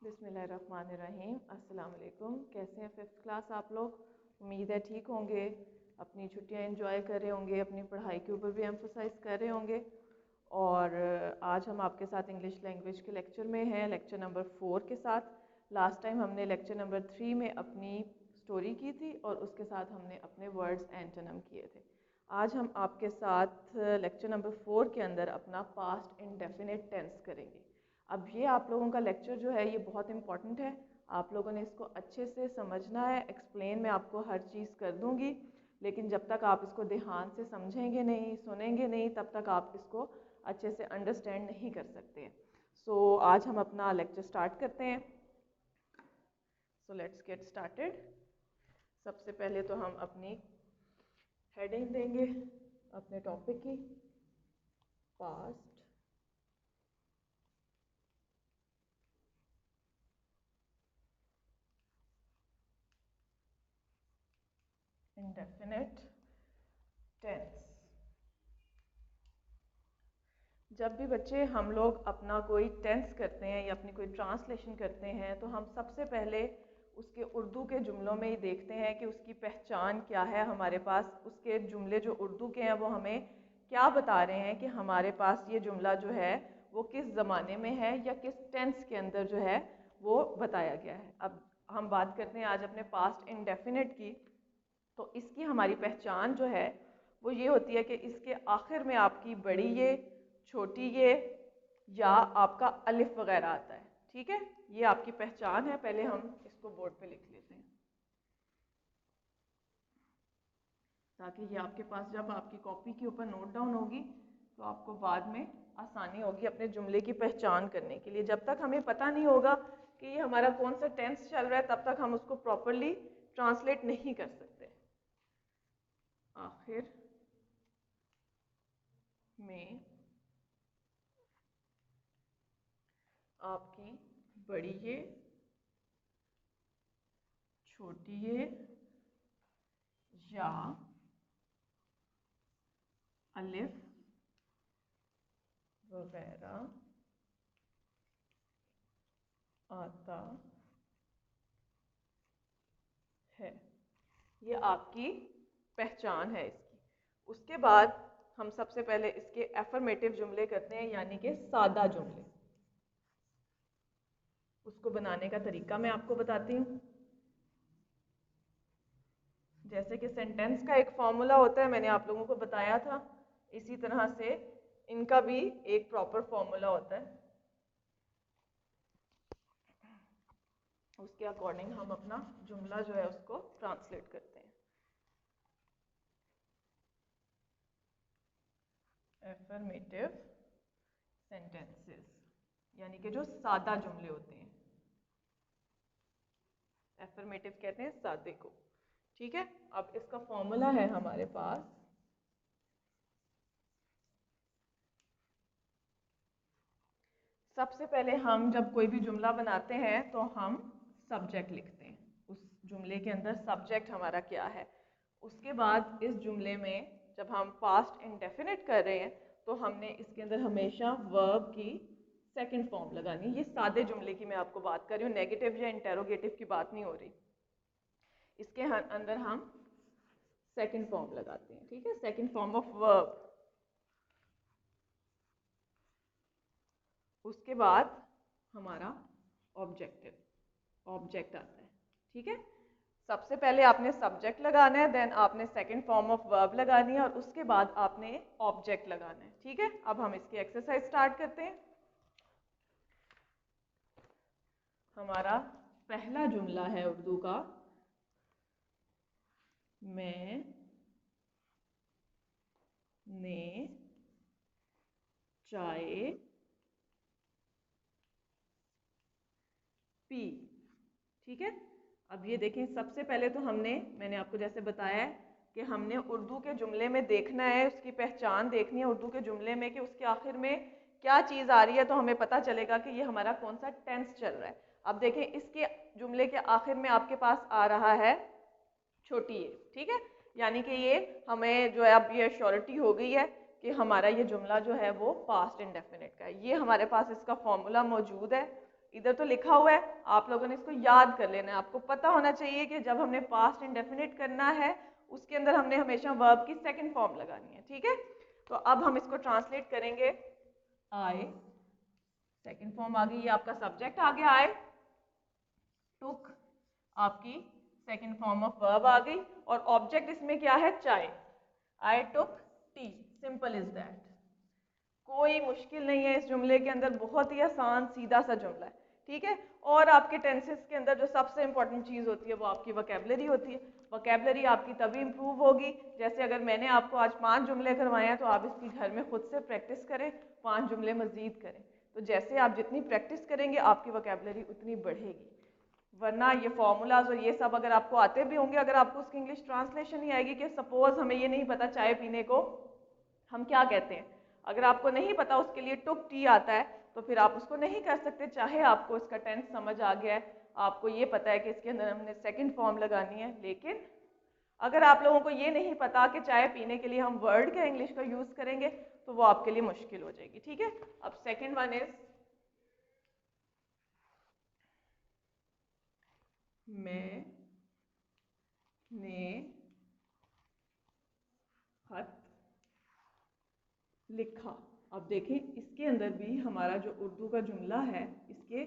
बिस्मिल्लाहिर्रहमानिर्रहीम। अस्सलाम वालेकुम। कैसे हैं फिफ्थ क्लास आप लोग? उम्मीद है ठीक होंगे, अपनी छुट्टियां एंजॉय कर रहे होंगे, अपनी पढ़ाई के ऊपर भी एम्फोसाइज कर रहे होंगे। और आज हम आपके साथ इंग्लिश लैंग्वेज के लेक्चर में हैं, लेक्चर नंबर 4 के साथ। लास्ट टाइम हमने लेक्चर नंबर 3 में अपनी स्टोरी की थी और उसके साथ हमने अपने वर्ड्स एंटोनिम किए थे। आज हम आपके साथ लेक्चर नंबर 4 के अंदर अपना पास्ट इंडेफिनिट टेंस करेंगे। अब ये आप लोगों का लेक्चर जो है ये बहुत इंपॉर्टेंट है, आप लोगों ने इसको अच्छे से समझना है। एक्सप्लेन मैं आपको हर चीज़ कर दूंगी, लेकिन जब तक आप इसको ध्यान से समझेंगे नहीं, सुनेंगे नहीं, तब तक आप इसको अच्छे से अंडरस्टैंड नहीं कर सकते। सो आज हम अपना लेक्चर स्टार्ट करते हैं। So let's get started. सबसे पहले तो हम अपनी हेडिंग देंगे अपने टॉपिक की, पास्ट इंडेफिनिट टेंस। जब भी बच्चे हम लोग अपना कोई टेंस करते हैं या अपनी कोई ट्रांसलेशन करते हैं तो हम सबसे पहले उसके उर्दू के जुमलों में ही देखते हैं कि उसकी पहचान क्या है हमारे पास। उसके जुमले जो उर्दू के हैं वो हमें क्या बता रहे हैं कि हमारे पास ये जुमला जो है वो किस ज़माने में है या किस टेंस के अंदर जो है वो बताया गया है। अब हम बात करते हैं आज अपने पास्ट इंडेफिनिट की। तो इसकी हमारी पहचान जो है वो ये होती है कि इसके आखिर में आपकी बड़ी ये, छोटी ये या आपका अलिफ वगैरह आता है। ठीक है, ये आपकी पहचान है। पहले हम इसको बोर्ड पे लिख लेते हैं ताकि ये आपके पास जब आपकी कॉपी के ऊपर नोट डाउन होगी तो आपको बाद में आसानी होगी अपने जुमले की पहचान करने के लिए। जब तक हमें पता नहीं होगा कि ये हमारा कौन सा टेंस चल रहा है तब तक हम उसको प्रॉपरली ट्रांसलेट नहीं कर सकते। आखिर में आपकी बड़ी ये, छोटी ये या अलिफ वगैरह आता है, ये आपकी पहचान है इसकी। उसके बाद हम सबसे पहले इसके एफर्मेटिव जुमले करते हैं, यानी कि सादा जुमले। उसको बनाने का तरीका मैं आपको बताती हूँ। जैसे कि सेंटेंस का एक फॉर्मूला होता है, मैंने आप लोगों को बताया था, इसी तरह से इनका भी एक प्रॉपर फॉर्मूला होता है। उसके अकॉर्डिंग हम अपना जुमला जो है उसको ट्रांसलेट करते हैं। एफर्मेटिव सेंटेंसेस यानी कि जो सादा जुमले होते हैं, एफर्मेटिव कहते हैं सादे को। ठीक है, अब इसका फॉर्मूला है हमारे पास। सबसे पहले हम जब कोई भी जुमला बनाते हैं तो हम सब्जेक्ट लिखते हैं, उस जुमले के अंदर सब्जेक्ट हमारा क्या है। उसके बाद इस जुमले में जब हम पास्ट इंडेफिनिट कर रहे हैं तो हमने इसके अंदर हमेशा वर्ब की सेकंड फॉर्म लगानी। ये सादे जुमले की मैं आपको बात कर रही हूँ, नेगेटिव या इंटेरोगेटिव की बात नहीं हो रही। इसके अंदर हम सेकंड फॉर्म लगाते हैं। ठीक है, सेकंड फॉर्म ऑफ वर्ब। उसके बाद हमारा ऑब्जेक्ट आता है। ठीक है, सबसे पहले आपने सब्जेक्ट लगाना है, देन आपने सेकंड फॉर्म ऑफ वर्ब लगानी है और उसके बाद आपने ऑब्जेक्ट लगाना है। ठीक है, अब हम इसकी एक्सरसाइज स्टार्ट करते हैं। हमारा पहला जुमला है उर्दू का, मैं ने चाय पी। ठीक है, अब ये देखें, सबसे पहले तो मैंने आपको जैसे बताया है कि हमने उर्दू के जुमले में देखना है, उसकी पहचान देखनी है उर्दू के जुमले में कि उसके आखिर में क्या चीज़ आ रही है, तो हमें पता चलेगा कि ये हमारा कौन सा टेंस चल रहा है। अब देखें, इसके जुमले के आखिर में आपके पास आ रहा है छोटी ए। ठीक है, यानी कि ये हमें जो है अब ये श्योरिटी हो गई है कि हमारा ये जुमला जो है वो पास्ट इंडेफिनिट का है। ये हमारे पास इसका फॉर्मूला मौजूद है, इधर तो लिखा हुआ है, आप लोगों ने इसको याद कर लेना है। आपको पता होना चाहिए कि जब हमने पास्ट इंडेफिनिट करना है उसके अंदर हमने हमेशा वर्ब की सेकंड फॉर्म लगानी है, ठीक है। तो अब हम इसको ट्रांसलेट करेंगे। आई, सेकंड फॉर्म आ गई, ये आपका सब्जेक्ट आ गया आई। टुक, आपकी सेकंड फॉर्म ऑफ वर्ब आ गई, और ऑब्जेक्ट इसमें क्या है, चाय। आई टुक टी, सिंपल इज दैट। कोई मुश्किल नहीं है इस जुमले के अंदर, बहुत ही आसान सीधा सा जुमला है, ठीक है। और आपके टेंसेस के अंदर जो सबसे इंपॉर्टेंट चीज़ होती है वो आपकी वोकैबुलरी होती है। वोकैबुलरी आपकी तभी इम्प्रूव होगी, जैसे अगर मैंने आपको आज 5 जुमले करवाए हैं तो आप इसकी घर में खुद से प्रैक्टिस करें, 5 जुमले मजीद करें। तो जैसे आप जितनी प्रैक्टिस करेंगे आपकी वोकैबुलरी उतनी बढ़ेगी। वरना ये फॉर्मूलाज और ये सब अगर आपको आते भी होंगे, अगर आपको उसकी इंग्लिश ट्रांसलेशन ही आएगी कि सपोज हमें ये नहीं पता चाय पीने को हम क्या कहते हैं, अगर आपको नहीं पता उसके लिए टुक टी आता है तो फिर आप उसको नहीं कर सकते, चाहे आपको इसका टेंस समझ आ गया है, आपको ये पता है कि इसके अंदर हमने सेकंड फॉर्म लगानी है। लेकिन अगर आप लोगों को ये नहीं पता कि चाय पीने के लिए हम वर्ड क्या इंग्लिश का यूज करेंगे तो वो आपके लिए मुश्किल हो जाएगी, ठीक है। अब सेकंड वन इज, मैं ने खत लिखा। अब देखें इसके अंदर भी हमारा जो उर्दू का जुमला है, इसके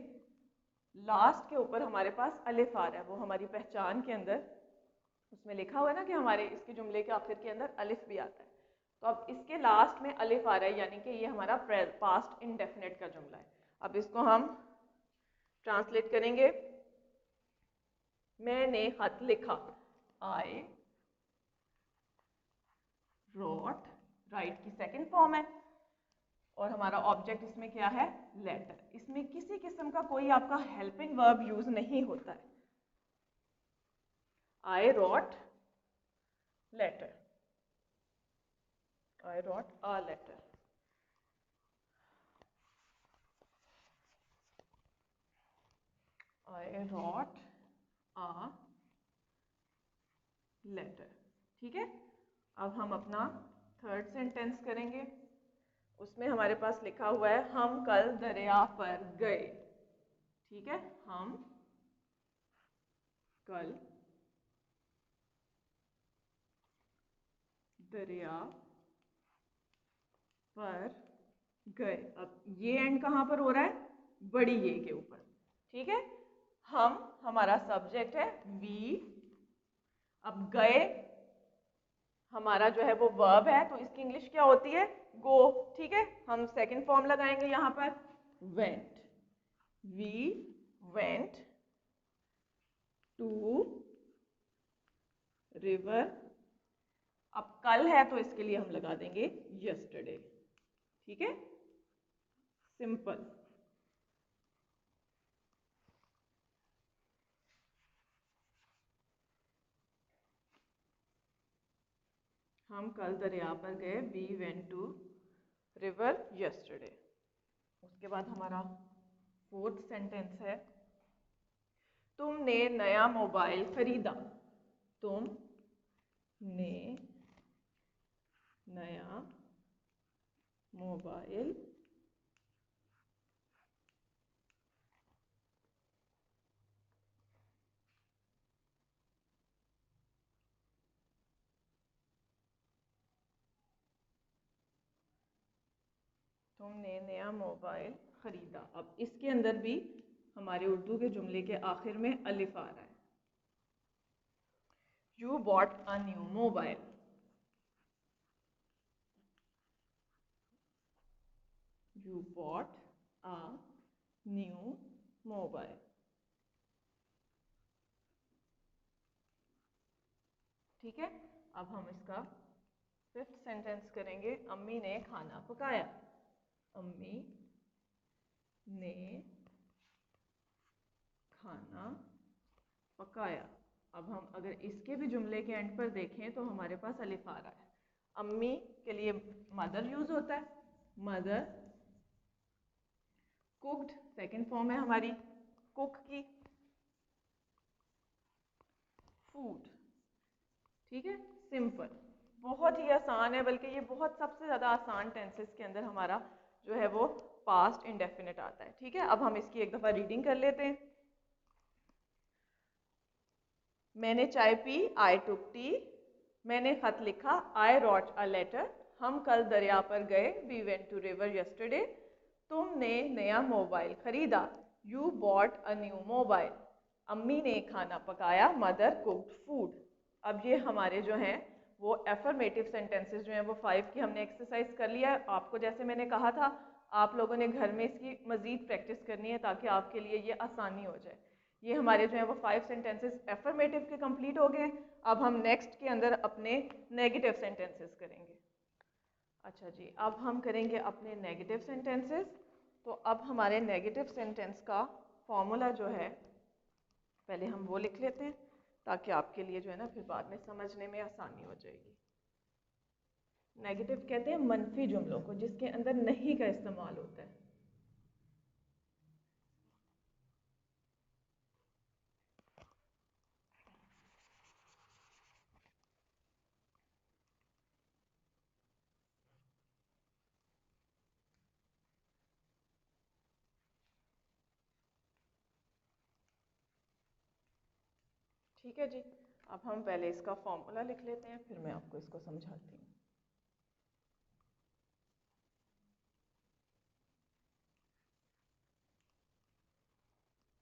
लास्ट के ऊपर हमारे पास अलिफ आ रहा है, वो हमारी पहचान के अंदर उसमें लिखा हुआ है ना कि हमारे इसके जुमले के आखिर के अंदर अलिफ भी आता है। तो अब इसके लास्ट में अलिफ आ रहा है, यानी कि ये हमारा पास्ट इंडेफिनिट का जुमला है। अब इसको हम ट्रांसलेट करेंगे। मैंने खत लिखा, आई रोट, राइट की सेकंड फॉर्म है, और हमारा ऑब्जेक्ट इसमें क्या है, लेटर। इसमें किसी किस्म का कोई आपका हेल्पिंग वर्ब यूज नहीं होता है। I wrote letter, I wrote a letter. I wrote a letter, ठीक है। अब हम अपना थर्ड सेंटेंस करेंगे। उसमें हमारे पास लिखा हुआ है हम कल दरिया पर गए, ठीक है। हम कल दरिया पर गए। अब ये एंड कहाँ पर हो रहा है, बड़ी ये के ऊपर, ठीक है। हम हमारा सब्जेक्ट है, वी। अब गए हमारा जो है वो वर्ब है, तो इसकी इंग्लिश क्या होती है, गो, ठीक है। हम सेकंड फॉर्म लगाएंगे यहाँ पर, went. We went to river. अब कल है तो इसके लिए हम लगा देंगे यस्टरडे, ठीक है, सिंपल। हम कल दरिया पर गए, we went to river yesterday. उसके बाद हमारा फोर्थ सेंटेंस है, तुमने नया मोबाइल खरीदा। तुमने नया मोबाइल तुमने नया मोबाइल खरीदा। अब इसके अंदर भी हमारे उर्दू के जुमले के आखिर में अलिफ आ रहा है। You bought a new mobile. You bought a new mobile, ठीक है। अब हम इसका फिफ्थ सेंटेंस करेंगे, अम्मी ने खाना पकाया। अम्मी ने खाना पकाया। अब हम अगर इसके भी जुमले के एंड पर देखें तो हमारे पास अलिफ आ रहा है। अम्मी के लिए मदर यूज होता है, मदर। कुक्ड सेकंड फॉर्म है हमारी कुक की, फूड, ठीक है, सिंपल। बहुत ही आसान है, बल्कि ये बहुत सबसे ज़्यादा आसान टेंसेस के अंदर हमारा जो है वो पास्ट इंडेफिनिट आता है। ठीक है, अब हम इसकी एक दफ़ा रीडिंग कर लेते हैं। मैंने चाय पी, आई टुक टी। मैंने खत लिखा, आई रॉट अ लेटर। हम कल दरिया पर गए, we went to river yesterday. तुमने नया मोबाइल खरीदा, you bought a new mobile. अम्मी ने खाना पकाया, मदर कुक्ड फूड। अब ये हमारे जो हैं वो एफर्मेटिव सेंटेंसेस जो हैं वो 5 की हमने एक्सरसाइज कर लिया है। आपको जैसे मैंने कहा था, आप लोगों ने घर में इसकी मज़ीद प्रैक्टिस करनी है ताकि आपके लिए ये आसानी हो जाए। ये हमारे जो है वो 5 सेंटेंसेस एफर्मेटिव के कंप्लीट हो गए। अब हम नेक्स्ट के अंदर अपने नेगेटिव सेंटेंसेस करेंगे। अच्छा जी, अब हम करेंगे अपने नेगेटिव सेंटेंसेस। तो अब हमारे नेगेटिव सेंटेंस का फॉर्मूला जो है पहले हम वो लिख लेते हैं ताकि आपके लिए जो है ना फिर बाद में समझने में आसानी हो जाएगी। नेगेटिव कहते हैं मनफी जुमलों को जिसके अंदर नहीं का इस्तेमाल होता है। ठीक है जी, अब हम पहले इसका फॉर्मूला लिख लेते हैं, फिर मैं आपको इसको समझाती हूँ।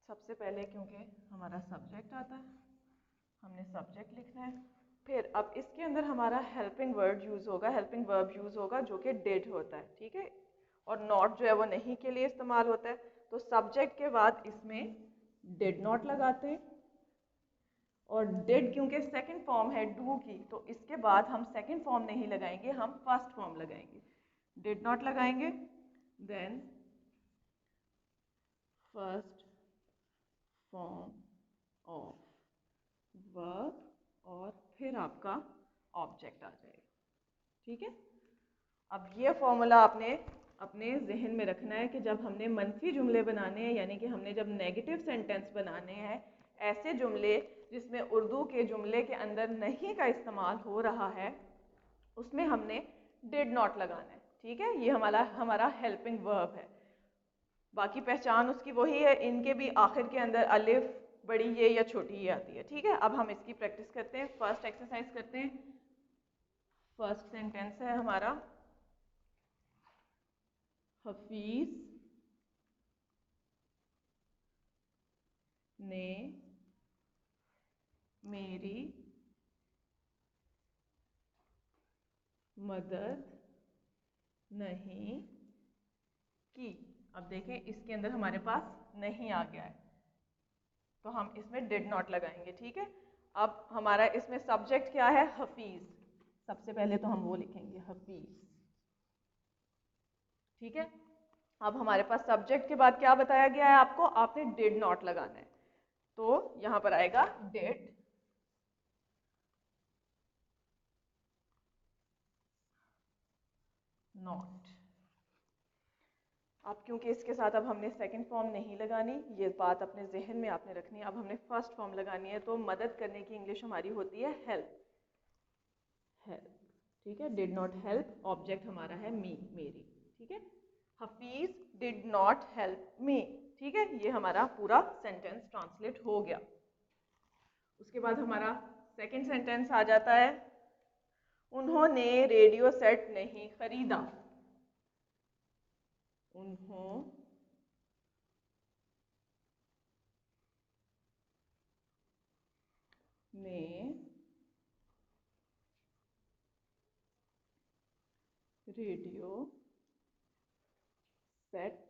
सबसे पहले क्योंकि हमारा सब्जेक्ट आता है, हमने सब्जेक्ट लिखना है। फिर अब इसके अंदर हमारा हेल्पिंग वर्ड यूज़ होगा, हेल्पिंग वर्ब यूज़ होगा जो कि डिड होता है। ठीक है, और नॉट जो है वो नहीं के लिए इस्तेमाल होता है। तो सब्जेक्ट के बाद इसमें डिड नॉट लगाते हैं, और डिड क्योंकि सेकंड फॉर्म है डू की, तो इसके बाद हम सेकंड फॉर्म नहीं लगाएंगे, हम फर्स्ट फॉर्म लगाएंगे। डिड नॉट लगाएंगे, then first form of verb, और फिर आपका ऑब्जेक्ट आ जाएगा। ठीक है, अब ये फॉर्मूला आपने अपने जहन में रखना है कि जब हमने मनफी जुमले बनाने हैं, यानी कि हमने जब नेगेटिव सेंटेंस बनाने हैं, ऐसे जुमले जिसमें उर्दू के जुमले के अंदर नहीं का इस्तेमाल हो रहा है, उसमें हमने डिड नॉट लगाना है। ठीक है, ये हमारा हमारा हेल्पिंग वर्ब है। बाकी पहचान उसकी वही है, इनके भी आखिर के अंदर अलिफ बड़ी ये या छोटी ये आती है। ठीक है, अब हम इसकी प्रैक्टिस करते हैं, फर्स्ट एक्सरसाइज करते हैं। फर्स्ट सेंटेंस है हमारा, हफीज ने मेरी मदद नहीं की। अब देखें इसके अंदर हमारे पास नहीं आ गया है, तो हम इसमें डिड नॉट लगाएंगे। ठीक है, अब हमारा इसमें सब्जेक्ट क्या है, हफीज। सबसे पहले तो हम वो लिखेंगे, हफीज। ठीक है, अब हमारे पास सब्जेक्ट के बाद क्या बताया गया है आपको, आपने डिड नॉट लगाना है। तो यहां पर आएगा डिड नॉट। अब क्योंकि इसके साथ अब हमने सेकंड फॉर्म नहीं लगानी, ये बात अपने जहन में आपने रखनी है। अब हमने फर्स्ट फॉर्म लगानी है, तो मदद करने की इंग्लिश हमारी होती है हेल्प, हेल्प। ठीक है, डिड नॉट हेल्प, ऑब्जेक्ट हमारा है मी, मेरी। ठीक है, हफीज डिड नॉट हेल्प मी। ठीक है, ये हमारा पूरा सेंटेंस ट्रांसलेट हो गया। उसके बाद हमारा सेकंड सेंटेंस आ जाता है, उन्होंने रेडियो सेट नहीं खरीदा। उन्होंने रेडियो सेट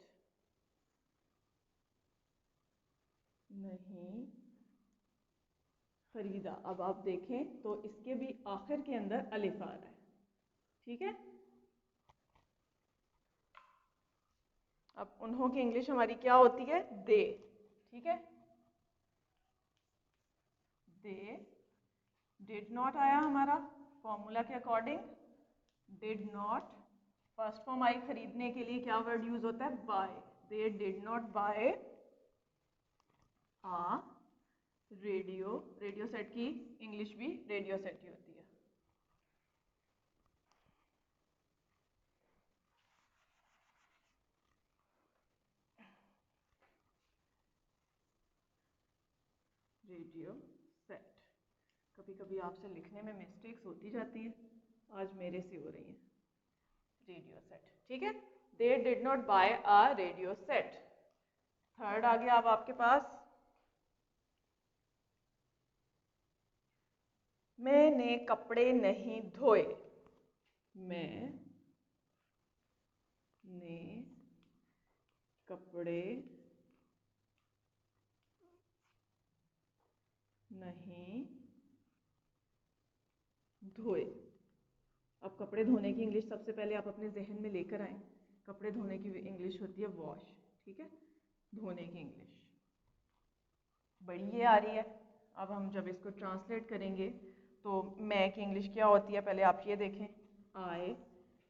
नहीं खरीदा। अब आप देखें तो इसके भी आखिर के अंदर अलिफ आ रहा है। ठीक है, अब उन्हों की इंग्लिश हमारी क्या होती है, दे। ठीक है, दे डिड नॉट आया हमारा फॉर्मूला के according, did not. First form आई खरीदने के लिए क्या वर्ड यूज होता है, buy. They did not buy a radio. Radio set की इंग्लिश भी रेडियो सेट ही होती है। Radio set. कभी कभी आपसे लिखने में मिस्टेक्स होती जाती हैं, आज मेरे से हो रही हैं। रेडियो सेट, ठीक है। They did not buy a radio set. Third आ गया अब आपके पास, मैंने कपड़े नहीं धोए। मैंने कपड़े नहीं धोए। अब कपड़े धोने की इंग्लिश सबसे पहले आप अपने जहन में लेकर आए। कपड़े धोने की इंग्लिश होती है वॉश, ठीक है। धोने की इंग्लिश बड़ी ये आ रही है। अब हम जब इसको ट्रांसलेट करेंगे तो मैं की इंग्लिश क्या होती है, पहले आप ये देखें। आई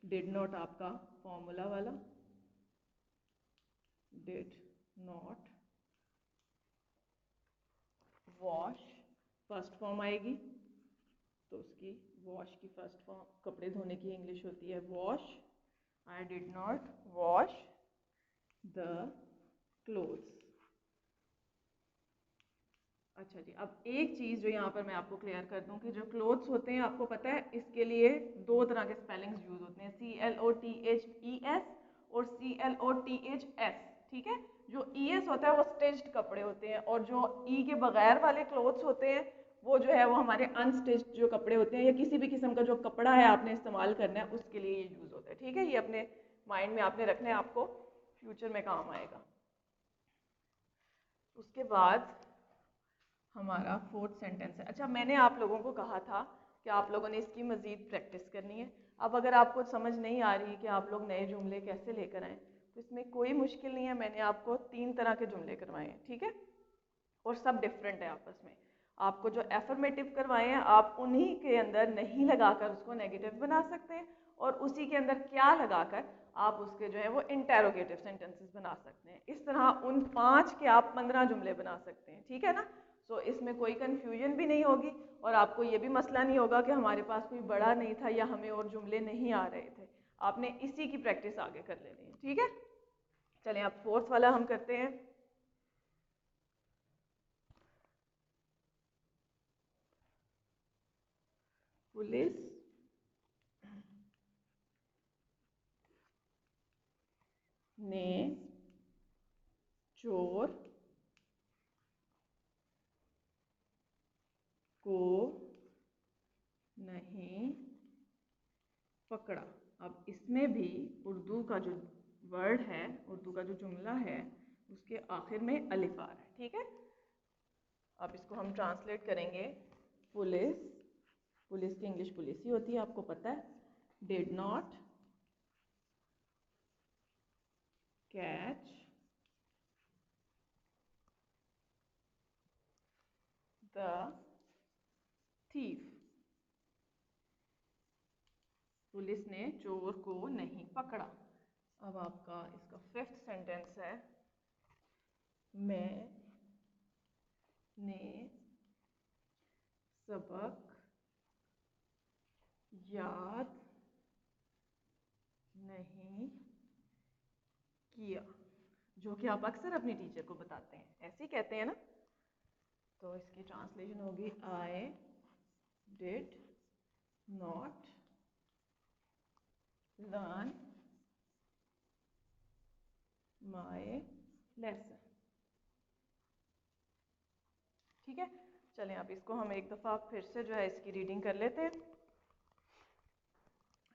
डिड नॉट आपका फॉर्मूला वाला, did not wash first form आएगी, तो उसकी वॉश की फर्स्ट फॉर्म, कपड़े धोने की इंग्लिश होती है wash. I did not wash the clothes. अच्छा जी, अब एक चीज़ जो यहाँ पर मैं आपको क्लियर कर दूँ कि जो क्लोथ्स होते हैं, आपको पता है इसके लिए दो तरह के स्पेलिंग्स यूज होते हैं, CLOTHES और CLOTHS, ठीक है। जो ES होता है वो स्टिच्ड कपड़े होते हैं, और जो E के बगैर वाले क्लोथ्स होते हैं वो जो है वो हमारे अनस्टिच्ड जो कपड़े होते हैं, या किसी भी किस्म का जो कपड़ा है आपने इस्तेमाल करना है उसके लिए ये यूज़ होता है, ठीक है। ये अपने माइंड में आपने रखना है, आपको फ्यूचर में काम आएगा। उसके बाद हमारा फोर्थ सेंटेंस है। अच्छा, मैंने आप लोगों को कहा था कि आप लोगों ने इसकी मज़ीद प्रैक्टिस करनी है। अब अगर आपको समझ नहीं आ रही कि आप लोग नए जुमले कैसे लेकर आएँ, तो इसमें कोई मुश्किल नहीं है। मैंने आपको 3 तरह के जुमले करवाए हैं, ठीक है, और सब डिफरेंट है आपस में। आपको जो एफर्मेटिव करवाए हैं, आप उन्हीं के अंदर नहीं लगाकर उसको नेगेटिव बना सकते हैं, और उसी के अंदर क्या लगाकर आप उसके जो है वो इंटेरोगेटिव सेंटेंसेस बना सकते हैं। इस तरह उन 5 के आप 15 जुमले बना सकते हैं, ठीक है ना। सो इसमें कोई कन्फ्यूजन भी नहीं होगी, और आपको ये भी मसला नहीं होगा कि हमारे पास कोई बड़ा नहीं था या हमें और जुमले नहीं आ रहे थे। आपने इसी की प्रैक्टिस आगे कर लेनी है, ठीक है। चलें अब फोर्थ वाला हम करते हैं। पुलिस ने चोर को नहीं पकड़ा। अब इसमें भी उर्दू का जो वर्ड है, उर्दू का जो जुमला है, उसके आखिर में अलिफ आ रहा है, ठीक है। अब इसको हम ट्रांसलेट करेंगे। पुलिस, पुलिस की इंग्लिश पुलिस ही होती है, आपको पता है। Did not catch the thief. Police ने चोर को नहीं पकड़ा। अब आपका इसका फिफ्थ सेंटेंस है, मैंने सबक याद नहीं किया, जो कि आप अक्सर अपनी टीचर को बताते हैं, ऐसे ही कहते हैं ना। तो इसकी ट्रांसलेशन होगी, आई did not learn my lesson, ठीक है। चलें अब इसको हम एक दफ़ा फिर से जो है इसकी रीडिंग कर लेते हैं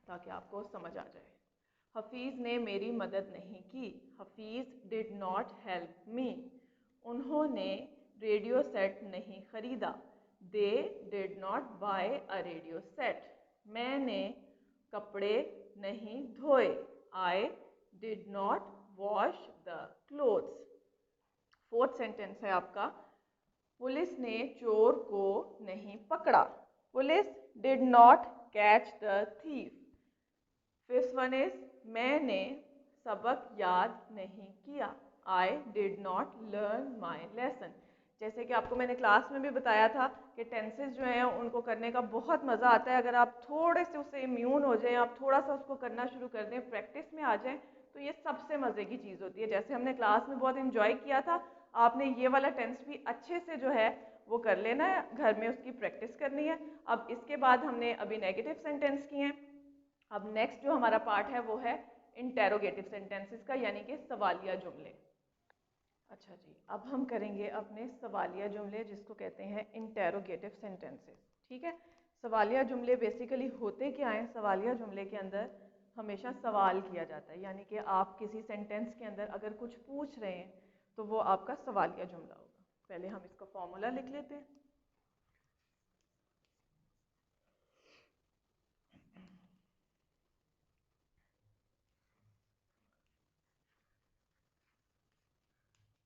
ताकि आपको समझ आ जाए। हफीज़ ने मेरी मदद नहीं की। Hafeez did not help me. उन्होंने रेडियो सेट नहीं खरीदा। They did not buy a radio set. मैंने कपड़े नहीं धोए। I did not wash the clothes. Fourth sentence है आपका, पुलिस ने चोर को नहीं पकड़ा। Police did not catch the thief. Fifth one is, मैंने सबक याद नहीं किया। I did not learn my lesson. जैसे कि आपको मैंने क्लास में भी बताया था कि टेंसेस जो हैं उनको करने का बहुत मज़ा आता है। अगर आप थोड़े से उससे इम्यून हो जाएं, आप थोड़ा सा उसको करना शुरू कर दें, प्रैक्टिस में आ जाएं, तो ये सबसे मज़े की चीज़ होती है। जैसे हमने क्लास में बहुत इन्जॉय किया था, आपने ये वाला टेंस भी अच्छे से जो है वो कर लेना है, घर में उसकी प्रैक्टिस करनी है। अब इसके बाद हमने अभी नेगेटिव सेंटेंस किए हैं। अब नेक्स्ट जो हमारा पार्ट है वो है इंटेरोगेटिव सेंटेंसेस का, यानी कि सवालिया जुमले। अच्छा जी, अब हम करेंगे अपने सवालिया जुमले, जिसको कहते हैं इंटेरोगेटिव सेंटेंसेस। ठीक है, सवालिया जुमले बेसिकली होते क्या हैं? सवालिया जुमले के अंदर हमेशा सवाल किया जाता है, यानी कि आप किसी सेंटेंस के अंदर अगर कुछ पूछ रहे हैं तो वो आपका सवालिया जुमला होगा। पहले हम इसका फॉर्मूला लिख लेते हैं।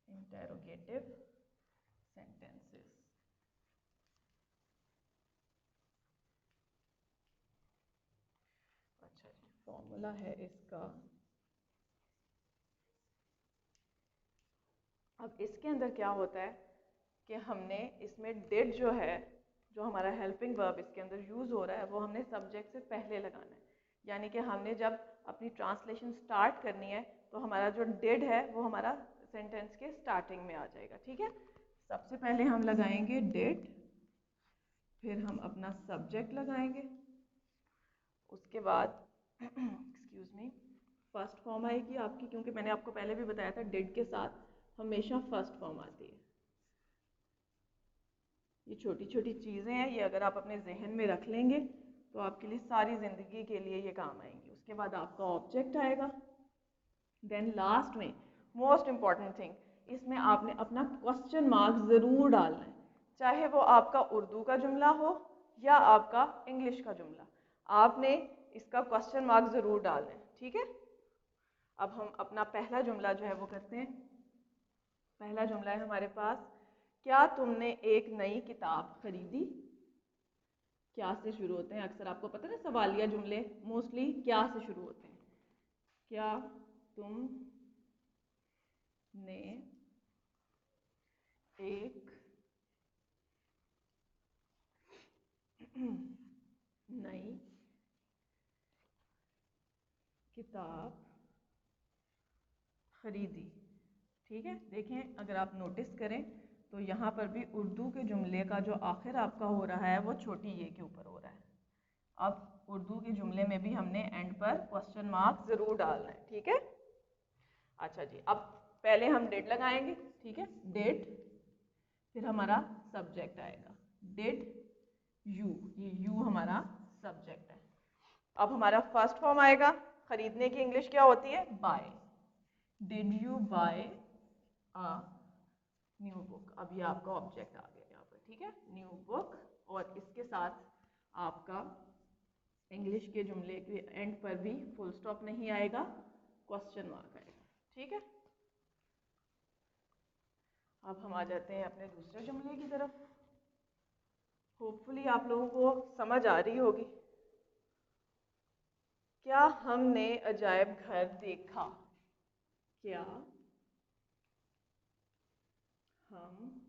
Interrogative sentences. अच्छा जी, फॉर्मूला है इसका। अब इसके अंदर क्या होता है कि हमने इसमें डिड जो है, जो हमारा हेल्पिंग वर्ब इसके अंदर यूज़ हो रहा है, वो हमने सब्जेक्ट से पहले लगाना है। यानी कि हमने जब अपनी ट्रांसलेशन स्टार्ट करनी है तो हमारा जो डिड है वो हमारा सेंटेंस के स्टार्टिंग में आ जाएगा। ठीक है, सबसे पहले हम लगाएंगे डिड, फिर हम अपना सब्जेक्ट लगाएंगे, उसके बाद एक्सक्यूज मी फर्स्ट फॉर्म आएगी आपकी, क्योंकि मैंने आपको पहले भी बताया था डिड के साथ हमेशा फर्स्ट फॉर्म आती है। ये छोटी छोटी चीज़ें हैं, ये अगर आप अपने जहन में रख लेंगे तो आपके लिए सारी ज़िंदगी के लिए ये काम आएंगी। उसके बाद आपका ऑब्जेक्ट आएगा, देन लास्ट में मोस्ट इम्पॉर्टेंट थिंग, इसमें आपने अपना क्वेश्चन मार्क ज़रूर डालना है, चाहे वो आपका उर्दू का जुमला हो या आपका इंग्लिश का जुमला, आपने इसका क्वेश्चन मार्क ज़रूर डालना है। ठीक है, अब हम अपना पहला जुमला जो है वो करते हैं। पहला जुमला है हमारे पास, क्या तुमने एक नई किताब खरीदी? क्या से शुरू होते हैं, अक्सर आपको पता है ना सवालिया जुमले मोस्टली क्या से शुरू होते हैं। क्या तुमने एक नई किताब खरीदी? ठीक है, देखें अगर आप नोटिस करें तो यहाँ पर भी उर्दू के जुमले का जो आखिर आपका हो रहा है वो छोटी ये के ऊपर हो रहा है। अब उर्दू के जुमले में भी हमने एंड पर क्वेश्चन मार्क ज़रूर डालना है। ठीक है, अच्छा जी, अब पहले हम डिड लगाएंगे। ठीक है, डिड, फिर हमारा सब्जेक्ट आएगा, डिड यू, ये यू हमारा सब्जेक्ट है। अब हमारा फर्स्ट फॉर्म आएगा, खरीदने की इंग्लिश क्या होती है? Buy. Did you buy a new book? अब ये आपका ऑब्जेक्ट आ गया यहाँ पर। ठीक है, न्यू बुक, और इसके साथ आपका इंग्लिश के जुमले के एंड पर भी फुल स्टॉप नहीं आएगा, क्वेश्चन मार्क आएगा। ठीक है, अब हम आ जाते हैं अपने दूसरे जुमले की तरफ। होपफुली आप लोगों को समझ आ रही होगी। क्या हमने अजायब घर देखा? क्या हमने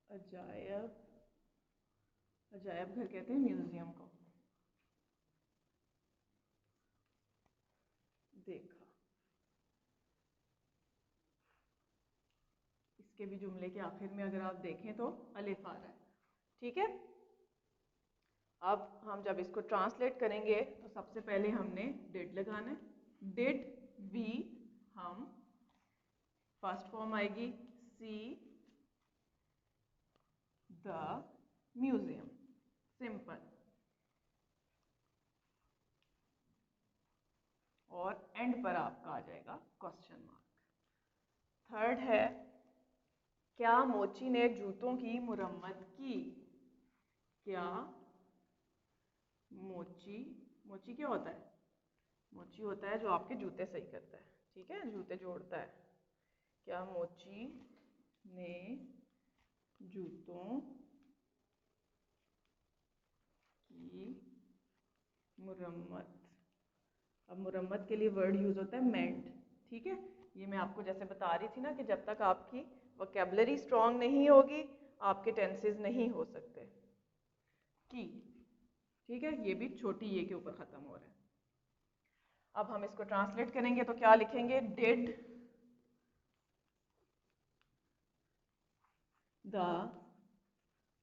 अजायब, अजायब घर कहते हैं म्यूजियम को, देखा? इसके भी जुमले के आखिर में अगर आप देखें तो अलिफ आ रहा है। ठीक है, अब हम जब इसको ट्रांसलेट करेंगे तो सबसे पहले हमने डिड लगाना है, डिड वी, हम, फर्स्ट फॉर्म आएगी सी द म्यूजियम, सिंपल, और एंड पर आपका आ जाएगा क्वेश्चन मार्क। थर्ड है, क्या मोची ने जूतों की मुरम्मत की? क्या मोची, मोची क्या होता है? मोची होता है जो आपके जूते सही करता है। ठीक है, जूते जोड़ता है। क्या मोची ने जूतों की मुरम्मत? अब मुरम्मत के लिए वर्ड यूज होता है मेंड। ठीक है, ये मैं आपको जैसे बता रही थी ना कि जब तक आपकी वोकैबुलरी स्ट्रांग नहीं होगी आपके टेंसेस नहीं हो सकते। की, ठीक है, ये भी छोटी ये के ऊपर ख़त्म हो रहा है। अब हम इसको ट्रांसलेट करेंगे तो क्या लिखेंगे, डिड द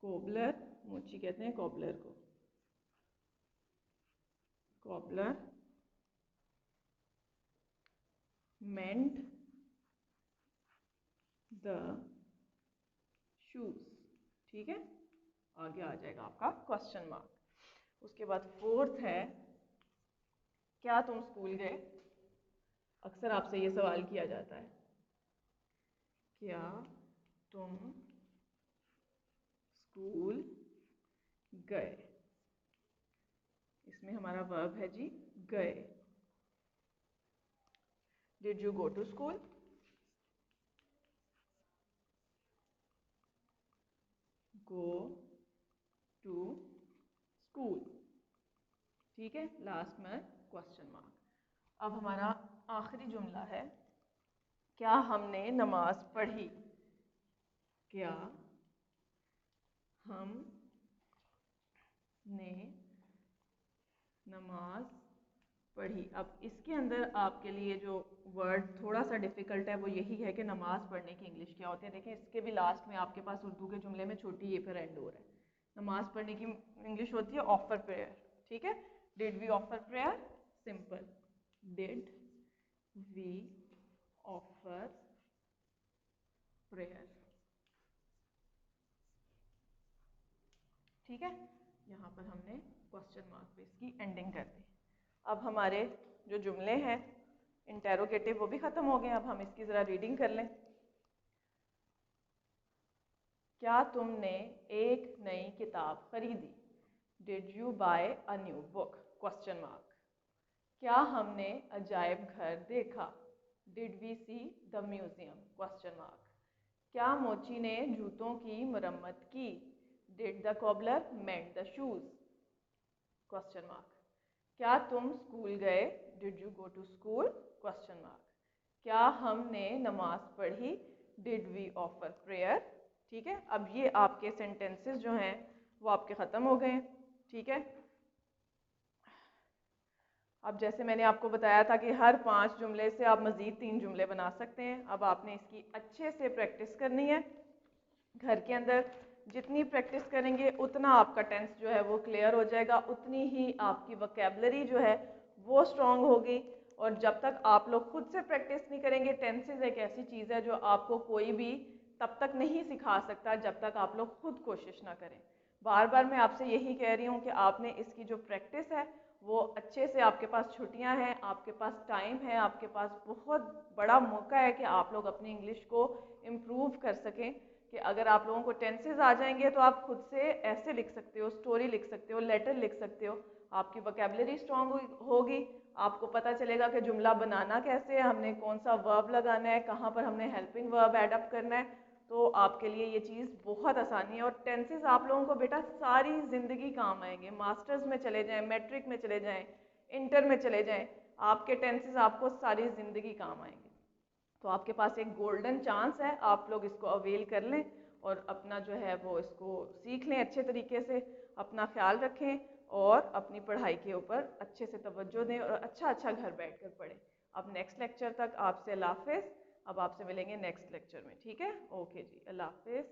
कोबलर, मोची कहते हैं कोबलर को, कोबलर मेंट द शूज। ठीक है, आगे आ जाएगा आपका क्वेश्चन मार्क। उसके बाद फोर्थ है, क्या तुम स्कूल गए। अक्सर आपसे ये सवाल किया जाता है, क्या तुम स्कूल गए। इसमें हमारा वर्ब है जी गए। Did you go to school, go to school. ठीक है, लास्ट में क्वेश्चन मार्क। अब हमारा आखिरी जुमला है, क्या हमने नमाज पढ़ी। क्या हमने नमाज पढ़ी। अब इसके अंदर आपके लिए जो वर्ड थोड़ा सा डिफिकल्ट है वो यही है कि नमाज पढ़ने की इंग्लिश क्या होती है। देखिए इसके भी लास्ट में आपके पास उर्दू के जुमले में छोटी ये पर एंड हो रहा है। नमाज पढ़ने की इंग्लिश होती है ऑफर प्रेयर। ठीक है, did we offer prayer, simple, did we offer prayer. ठीक है, यहाँ पर हमने क्वेश्चन मार्क पे इसकी एंडिंग कर दी। अब हमारे जो जुमले हैं इंटेरोगेटिव वो भी खत्म हो गए। अब हम इसकी जरा रीडिंग कर लें। क्या तुमने एक नई किताब खरीदी, did you buy a new book, question mark. क्या हमने अजायब घर देखा, did we see the museum, question mark. क्या मोची ने जूतों की मरम्मत की, did the cobbler mend the shoes, question mark. क्या तुम स्कूल गए, did you go to school, question mark. क्या हमने नमाज पढ़ी, डिड वी ऑफर प्रेयर। ठीक है, अब ये आपके सेंटेंसेस जो हैं वो आपके ख़त्म हो गए। ठीक है, अब जैसे मैंने आपको बताया था कि हर 5 जुमले से आप मज़ीद 3 जुमले बना सकते हैं। अब आपने इसकी अच्छे से प्रैक्टिस करनी है घर के अंदर। जितनी प्रैक्टिस करेंगे उतना आपका टेंस जो है वो क्लियर हो जाएगा, उतनी ही आपकी वोकैबुलरी जो है वो स्ट्रांग होगी। और जब तक आप लोग खुद से प्रैक्टिस नहीं करेंगे, टेंसेज एक ऐसी चीज़ है जो आपको कोई भी तब तक नहीं सिखा सकता जब तक आप लोग खुद कोशिश ना करें। बार बार मैं आपसे यही कह रही हूँ कि आपने इसकी जो प्रैक्टिस है वो अच्छे से, आपके पास छुट्टियां हैं, आपके पास टाइम है, आपके पास बहुत बड़ा मौका है कि आप लोग अपनी इंग्लिश को इम्प्रूव कर सकें। कि अगर आप लोगों को टेंसेज आ जाएंगे तो आप खुद से ऐसे लिख सकते हो, स्टोरी लिख सकते हो, लेटर लिख सकते हो, आपकी वोकैबुलरी स्ट्रांग होगी। आपको पता चलेगा कि जुमला बनाना कैसे है, हमने कौन सा वर्ब लगाना है, कहाँ पर हमने हेल्पिंग वर्ब एडअप करना है। तो आपके लिए ये चीज़ बहुत आसानी है। और टेंसेज आप लोगों को बेटा सारी ज़िंदगी काम आएंगे। मास्टर्स में चले जाएं, मैट्रिक में चले जाएं, इंटर में चले जाएं, आपके टेंसेज आपको सारी ज़िंदगी काम आएंगे। तो आपके पास एक गोल्डन चांस है, आप लोग इसको अवेल कर लें और अपना जो है वो इसको सीख लें अच्छे तरीके से। अपना ख्याल रखें और अपनी पढ़ाई के ऊपर अच्छे से तवज्जो दें और अच्छा अच्छा घर बैठ कर पढ़ें। अब नेक्स्ट लेक्चर तक आपसे अल्लाह हाफिज़। अब आपसे मिलेंगे नेक्स्ट लेक्चर में। ठीक है, ओके जी, अल्लाह हाफिज़।